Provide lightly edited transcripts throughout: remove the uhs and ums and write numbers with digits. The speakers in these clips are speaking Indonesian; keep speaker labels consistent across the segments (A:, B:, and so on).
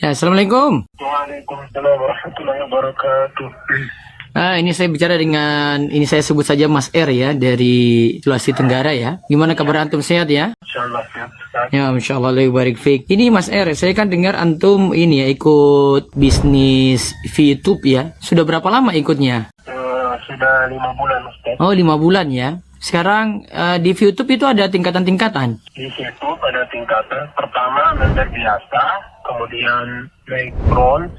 A: Ya, Assalamualaikum.
B: Waalaikumsalam warahmatullahi wabarakatuh.
A: Ini saya bicara dengan, ini saya sebut saja Mas R ya, dari Sulawesi Tenggara ya. Gimana kabar antum, sehat ya?
B: Insyaallah sehat, Ustaz.
A: Ya, insyaallah barik fik. Ini Mas R, saya kan dengar antum ini ya ikut bisnis VTube ya. Sudah berapa lama ikutnya?
B: Sudah 5 bulan, Ustaz.
A: Oh, 5 bulan ya. Sekarang di VTube itu ada tingkatan-tingkatan.
B: Di situ ada tingkatan. Pertama member biasa, kemudian naik bronze,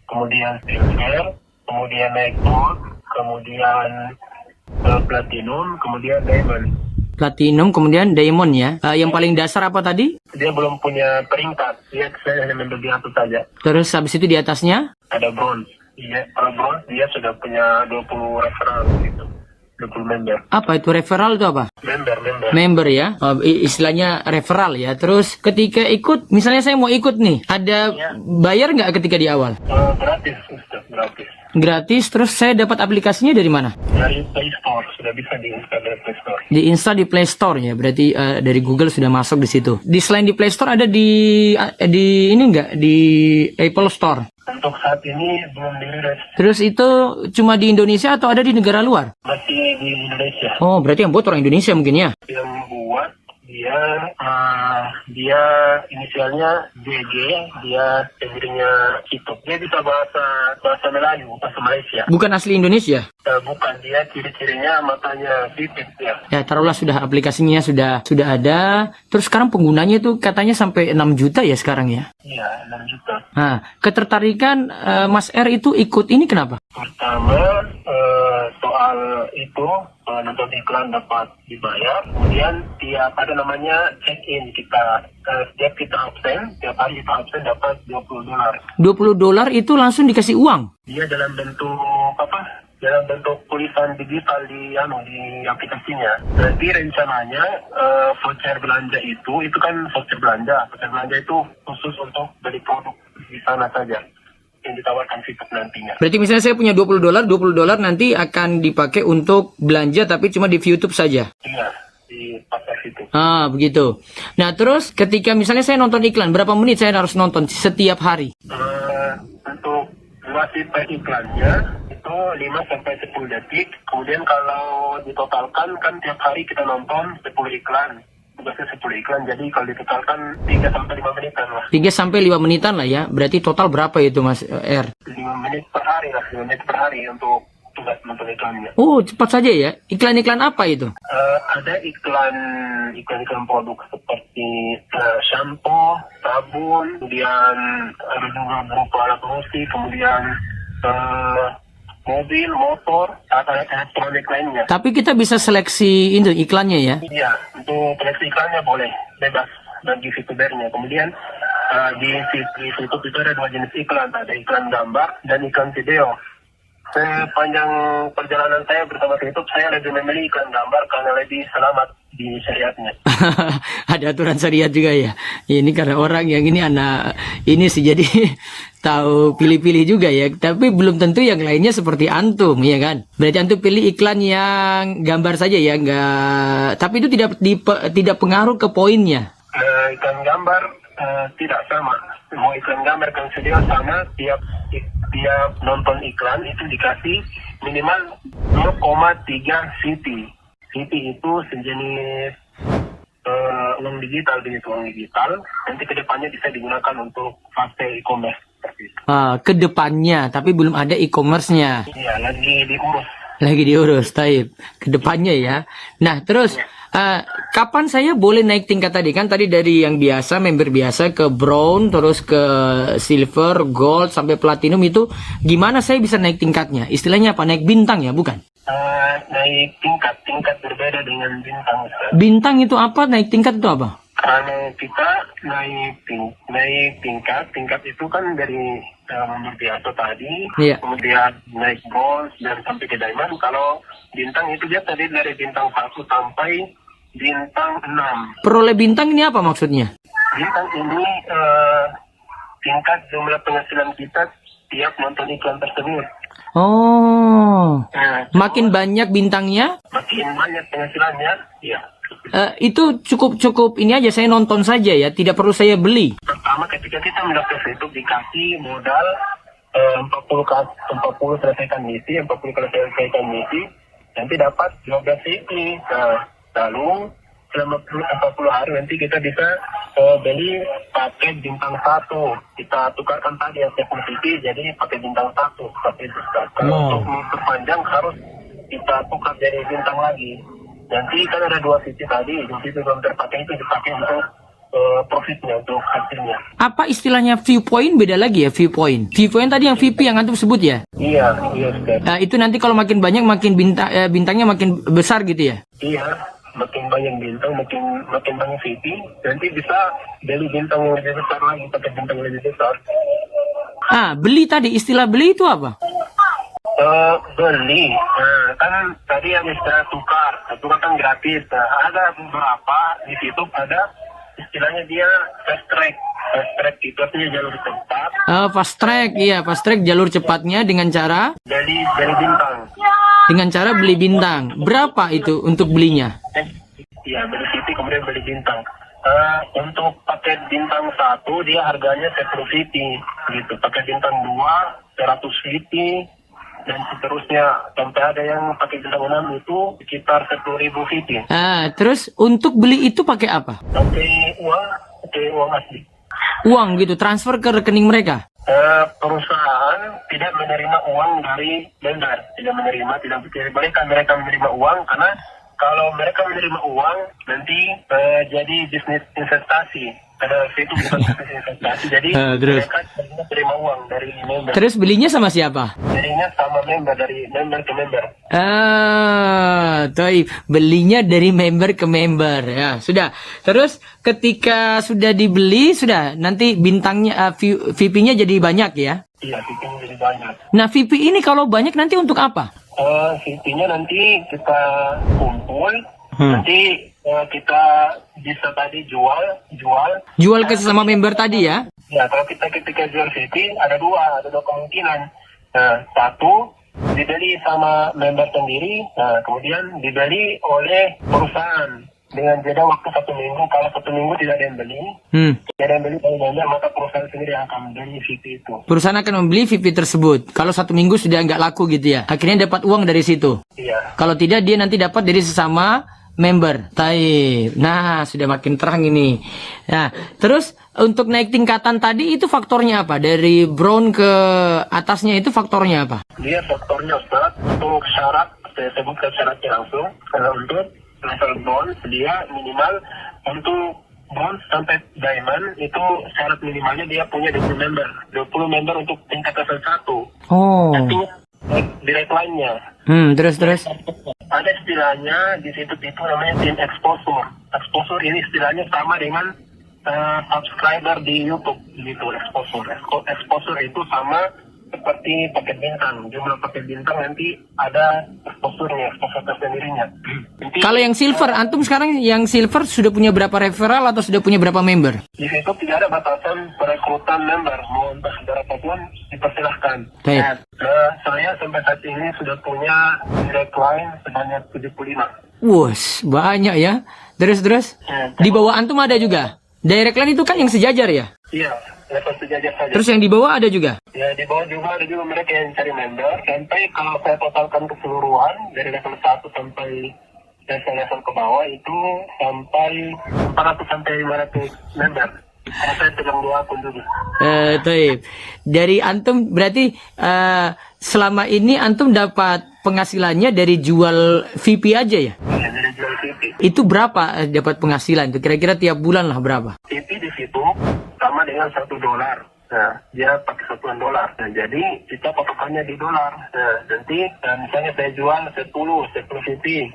B: kemudian silver, kemudian naik gold, kemudian platinum, kemudian diamond.
A: Platinum, kemudian diamond ya. Yang paling dasar apa tadi?
B: Dia belum punya peringkat. Saya hanya member biasa saja.
A: Terus habis itu di atasnya?
B: Ada bronze. Iya, kalau bronze dia sudah punya 20 referral gitu. 20 member.
A: Apa itu referral itu apa?
B: Member.
A: Member ya, istilahnya referral ya. Terus ketika ikut, misalnya saya mau ikut nih, ada bayar nggak ketika di awal?
B: Gratis, Ustaz, gratis.
A: Gratis. Terus saya dapat aplikasinya dari mana?
B: Dari Play Store, sudah bisa diinstal dari Play Store.
A: Diinstal di Play Store ya, berarti dari Google sudah masuk di situ. Selain di Play Store ada di ini nggak, di Apple Store?
B: Untuk saat ini belum dirilis,
A: Terus itu cuma di Indonesia atau ada di negara luar?
B: masih di Indonesia.
A: Oh, berarti yang buat orang Indonesia mungkin ya?
B: Yang buat dia inisialnya JG, dia pendirinya YouTube. Dia bisa bahasa Melayu, bahasa Malaysia.
A: Bukan asli Indonesia?
B: Bukan, dia ciri-cirinya matanya sipit ya.
A: Ya, taruhlah sudah aplikasinya sudah ada. Terus sekarang penggunanya itu katanya sampai 6 juta ya sekarang ya?
B: Iya, 6 juta.
A: Nah, ketertarikan Mas R itu ikut ini kenapa?
B: Pertama, soal itu nonton iklan dapat dibayar. Kemudian tiap ada namanya check-in kita. Setiap kita absen, tiap hari kita absen dapat $20.
A: $20 itu langsung dikasih uang?
B: Dia dalam bentuk apa? Dalam bentuk tulisan digital di aplikasinya. Nanti rencananya voucher belanja itu kan voucher belanja. Voucher belanja itu khusus untuk beli produk di sana saja yang ditawarkan VTube nantinya.
A: Berarti misalnya saya punya $20 nanti akan dipakai untuk belanja tapi cuma di YouTube saja?
B: Iya, di pasar VTube.
A: Ah, begitu. Nah, terus ketika misalnya saya nonton iklan, berapa menit saya harus nonton setiap hari?
B: Untuk durasi per iklannya itu 5-10 detik. Kemudian kalau ditotalkan kan tiap hari kita nonton 10 iklan. Tugasnya 10 iklan, jadi kalau ditotalkan 3-5 menitan lah.
A: 3-5 menitan lah ya. Berarti total berapa itu Mas R?
B: 5 menit per hari lah, 5 menit per hari untuk tugas nonton iklannya.
A: Oh, cepat saja ya. Iklan-iklan apa itu?
B: Ada iklan produk seperti shampoo, sabun, kemudian ada juga berupa alat musik, kemudian mobil, motor, alat elektronik lainnya.
A: Tapi kita bisa seleksi itu iklannya ya?
B: Iya, untuk seleksi iklannya boleh, bebas bagi VTubernya. Kemudian di VTube itu ada 2 jenis iklan, ada iklan gambar dan iklan video. Sepanjang perjalanan saya bersama VTube, saya lebih memilih iklan gambar karena lebih selamat di syariatnya.
A: Ada aturan syariat juga ya. Ini karena orang yang ini anak ini sih jadi tahu pilih-pilih juga ya. Tapi belum tentu yang lainnya seperti antum ya kan. Berarti antum pilih iklan yang gambar saja ya, enggak. Tapi itu tidak pengaruh ke poinnya.
B: Iklan gambar tidak sama. Mau iklan gambar kan video sama, tiap nonton iklan itu dikasih minimal 0,3 CT. CT itu sejenis uang digital, nanti kedepannya bisa digunakan untuk fase e-commerce.
A: Kedepannya, tapi belum ada e-commerce-nya.
B: Iya, lagi
A: diurus, taib. Kedepannya ya. Nah, terus kapan saya boleh naik tingkat tadi? Kan tadi dari yang biasa, member biasa ke brown, terus ke silver, gold, sampai platinum itu gimana saya bisa naik tingkatnya? Istilahnya apa? Naik bintang ya, bukan?
B: Naik tingkat berbeda dengan bintang.
A: Bintang itu apa? Naik tingkat itu apa?
B: Kalau kita naik tingkat itu kan dari member biasa tadi, kemudian naik bronze dan sampai ke diamond. Kalau bintang itu dia tadi dari bintang 1 sampai bintang 6.
A: Peroleh bintang ini apa maksudnya?
B: Bintang ini tingkat jumlah penghasilan kita tiap nonton iklan tersebut.
A: Oh, makin banyak bintangnya,
B: makin banyak penghasilannya, ya.
A: Itu cukup ini aja, saya nonton saja ya, tidak perlu saya beli.
B: pertama ketika kita mendaftar YouTube dikasih modal 40 selesaikan misi, 40 kali selesaikan misi, nanti dapat 12 VP. Nah, lalu selama 40 hari nanti kita bisa beli paket bintang 1. Kita tukarkan tadi yang 10 VP jadi pakai bintang 1. Tapi kalau untuk memperpanjang harus kita tukar jadi bintang lagi. Nanti kan ada 2 VP tadi, jadi itu belum terpakai, itu dipakai untuk profitnya, untuk hasilnya.
A: Apa istilahnya viewpoint beda lagi ya viewpoint? Viewpoint tadi yang VP yang antum sebut ya?
B: Iya, Ustaz.
A: Itu nanti kalau makin banyak makin bintangnya makin besar gitu ya?
B: Iya, makin banyak bintang, makin banyak VP, nanti bisa beli bintang yang lebih besar lagi, pakai bintang yang lebih besar.
A: Beli tadi, istilah beli itu apa?
B: Beli, kan tadi yang istilah tukar kan gratis. Nah, ada beberapa di situ ada istilahnya dia fast track itu artinya jalur cepat.
A: Fast track, iya fast track jalur cepatnya dengan cara?
B: Beli bintang.
A: Dengan cara beli bintang. Berapa itu untuk belinya?
B: Iya, beli VP kemudian beli bintang. Untuk paket bintang 1 dia harganya 10 VP gitu. Paket bintang 2 100 VP dan seterusnya sampai ada yang pakai bintang 6 itu sekitar 10.000 VP.
A: Terus untuk beli itu pakai apa?
B: Pakai uang asli.
A: Uang gitu, transfer ke rekening mereka?
B: Perusahaan tidak menerima uang dari member, tidak mereka menerima uang karena kalau mereka menerima uang nanti jadi bisnis investasi. Karena itu bukan bisnis investasi, jadi mereka menerima uang dari member.
A: Terus belinya sama siapa?
B: Belinya sama member, dari member ke member.
A: Belinya dari member ke member. Ya, sudah. Terus ketika sudah dibeli, sudah nanti bintangnya VP-nya jadi banyak ya?
B: Iya, VP-nya jadi banyak.
A: Nah, VP ini kalau banyak nanti untuk apa?
B: VP-nya nanti kita kumpul, nanti kita bisa tadi jual
A: ke sesama member tadi ya?
B: Ya, kalau kita ketika jual VP ada dua kemungkinan. Satu dibeli sama member sendiri, kemudian dibeli oleh perusahaan dengan jeda waktu 1 minggu. Kalau 1 minggu tidak ada yang beli, tidak ada yang beli oleh member, maka perusahaan sendiri akan membeli VP itu. Perusahaan
A: akan membeli VP tersebut. Kalau 1 minggu sudah nggak laku gitu ya, akhirnya dapat uang dari situ.
B: Iya.
A: Kalau tidak dia nanti dapat dari sesama member. Taib. Nah, sudah makin terang ini. Nah, terus untuk naik tingkatan tadi itu faktornya apa? Dari brown ke atasnya itu faktornya apa?
B: Dia faktornya Ustaz, untuk syarat, saya sebutkan syaratnya langsung. Untuk level bronze dia minimal untuk bronze sampai diamond itu syarat minimalnya dia punya 20 member untuk tingkatan 1. Nanti direct line-nya.
A: Terus
B: ada istilahnya di situ itu namanya tim exposure. Exposure ini istilahnya sama dengan subscriber di YouTube gitu. Exposure itu sama seperti paket bintang. Jumlah paket bintang nanti ada exposure tersendirinya.
A: Kalau yang silver, antum sekarang yang silver sudah punya berapa referral atau sudah punya berapa member?
B: Di situ tidak ada batasan perekrutan member. Mau entah berapapun dipersilahkan. Saya sampai saat ini sudah punya direct line sebanyak 75.
A: Banyak ya. Terus? Di bawah antum ada juga? Direct line itu kan yang sejajar ya?
B: Iya, level sejajar saja.
A: Terus yang di bawah ada juga?
B: Ya, di bawah juga ada juga mereka yang cari member. Sampai kalau saya totalkan keseluruhan dari level 1 sampai level ke bawah itu sampai 400 sampai 500 member. Karena saya pegang 2 akun juga.
A: Dari antum berarti selama ini antum dapat penghasilannya dari jual VP aja ya?
B: Iya, dari jual VP.
A: Itu berapa dapat penghasilan? Itu kira-kira tiap bulan lah berapa?
B: VP di situ sama dengan $1. Nah, dia pakai satuan dolar. Nah, jadi kita patokannya di dolar. Nah, nanti misalnya saya jual 10 VP.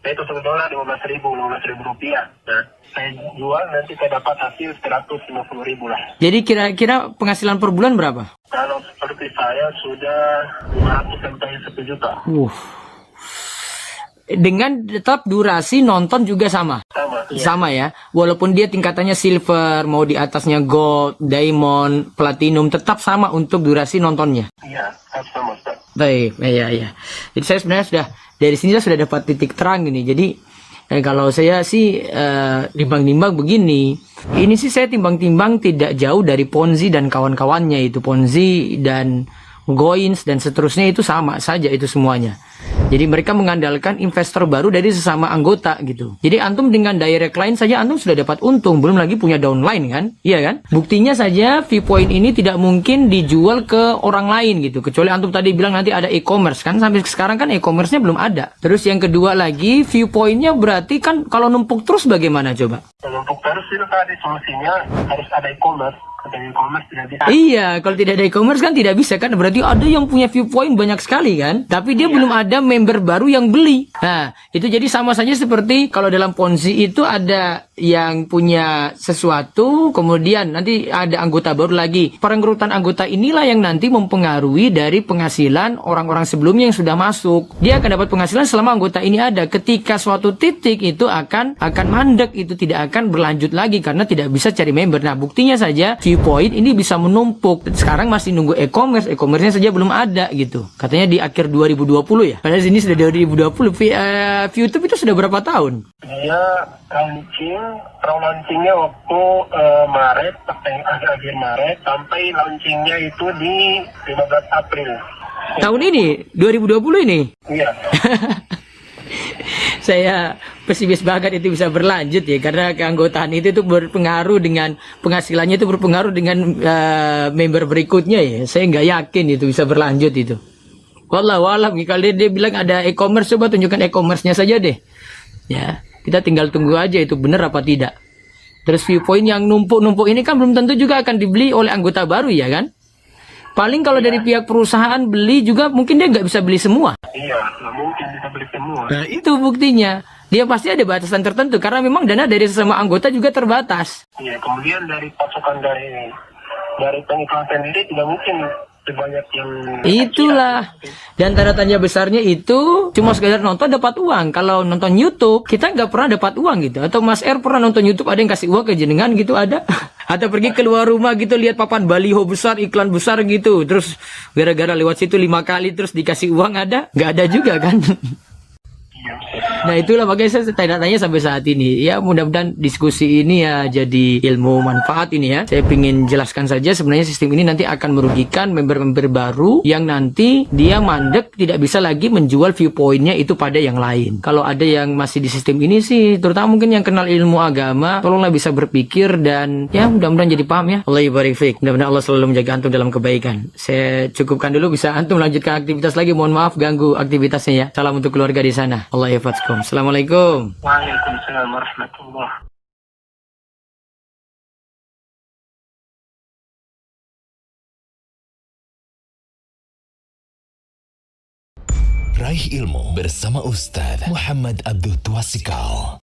B: Saya itu $1 $15.000 rupiah. Nah, saya jual nanti saya dapat hasil 150.000 lah.
A: Jadi kira-kira penghasilan per bulan berapa?
B: Kalau seperti saya sudah 500 sampai 1 juta.
A: Dengan tetap durasi nonton juga sama? Sama ya? Walaupun dia tingkatannya silver, mau di atasnya gold, diamond, platinum, tetap sama untuk durasi nontonnya?
B: Iya, tetap sama Ustaz.
A: Baik, iya. Jadi saya sebenarnya dari sini sudah dapat titik terang ini. Jadi Kalau saya sih timbang-timbang begini. Ini sih saya timbang-timbang tidak jauh dari Ponzi dan kawan-kawannya itu. Ponzi dan Goins dan seterusnya itu sama saja itu semuanya. Jadi mereka mengandalkan investor baru dari sesama anggota gitu. Jadi antum dengan direct line saja antum sudah dapat untung, belum lagi punya downline kan? Iya kan? Buktinya saja Viewpoint ini tidak mungkin dijual ke orang lain gitu. Kecuali antum tadi bilang nanti ada e-commerce kan, sampai sekarang kan e-commerce-nya belum ada. Terus yang kedua lagi, Viewpoint-nya berarti kan kalau numpuk terus bagaimana coba?
B: Numpuk terus itu tadi solusinya harus ada e-commerce. Ada e-commerce tidak bisa.
A: Iya, kalau tidak ada e-commerce kan tidak bisa kan, berarti ada yang punya Viewpoint banyak sekali kan, tapi dia belum ada member baru yang beli. Nah, itu jadi sama saja seperti kalau dalam Ponzi itu ada yang punya sesuatu, kemudian nanti ada anggota baru lagi. Perekrutan anggota inilah yang nanti mempengaruhi dari penghasilan orang-orang sebelumnya yang sudah masuk. Dia akan dapat penghasilan selama anggota ini ada. Ketika suatu titik itu akan mandek, itu tidak akan berlanjut lagi karena tidak bisa cari member. Nah, buktinya saja Viewpoint ini bisa menumpuk. Sekarang masih nunggu e-commerce-nya saja belum ada gitu. Katanya di akhir 2020 ya. Padahal sini sudah 2020. YouTube itu sudah berapa tahun?
B: Dia launchingnya waktu Maret, akhir Maret, sampai launchingnya itu di 15 April.
A: Tahun ini, 2020 ini.
B: Iya.
A: Saya pesimis banget itu bisa berlanjut ya, karena keanggotaan itu berpengaruh dengan penghasilannya, itu berpengaruh dengan member berikutnya ya. Saya nggak yakin itu bisa berlanjut itu. Wallahu alam. Kalau dia bilang ada e-commerce, coba tunjukkan e-commerce-nya saja deh. Ya, kita tinggal tunggu aja itu benar apa tidak. Terus Viewpoint yang numpuk-numpuk ini kan belum tentu juga akan dibeli oleh anggota baru ya kan? Paling kalau dari pihak perusahaan beli juga mungkin dia nggak bisa beli semua.
B: Iya, nggak mungkin bisa beli semua.
A: Nah, itu buktinya. Dia pasti ada batasan tertentu karena memang dana dari sesama anggota juga terbatas.
B: Iya, kemudian dari pasokan dari pengiklan sendiri tidak mungkin sebanyak yang
A: itulah. Dan tanda tanya besarnya itu cuma sekedar nonton dapat uang. Kalau nonton YouTube kita nggak pernah dapat uang gitu. Atau Mas R pernah nonton YouTube ada yang kasih uang ke jenengan gitu, ada? Atau pergi keluar rumah gitu lihat papan baliho besar, iklan besar gitu, terus gara-gara lewat situ 5 kali terus dikasih uang, ada? Nggak ada juga kan? Nah, itulah makanya saya tanya-tanya sampai saat ini. Ya, mudah-mudahan diskusi ini ya jadi ilmu manfaat ini ya. Saya ingin jelaskan saja sebenarnya sistem ini nanti akan merugikan member-member baru yang nanti dia mandek tidak bisa lagi menjual Viewpoint-nya itu pada yang lain. Kalau ada yang masih di sistem ini sih, terutama mungkin yang kenal ilmu agama, tolonglah bisa berpikir dan ya mudah-mudahan jadi paham ya. Allah barik fiik. Mudah-mudahan Allah selalu menjaga antum dalam kebaikan. Saya cukupkan dulu, bisa antum lanjutkan aktivitas lagi. Mohon maaf ganggu aktivitasnya ya. Salam untuk keluarga di sana. Allah yafatskum. Assalamualaikum.
B: Waalaikumsalam warahmatullahi.
C: Raih ilmu bersama Ustaz Muhammad Abdul Twasikal.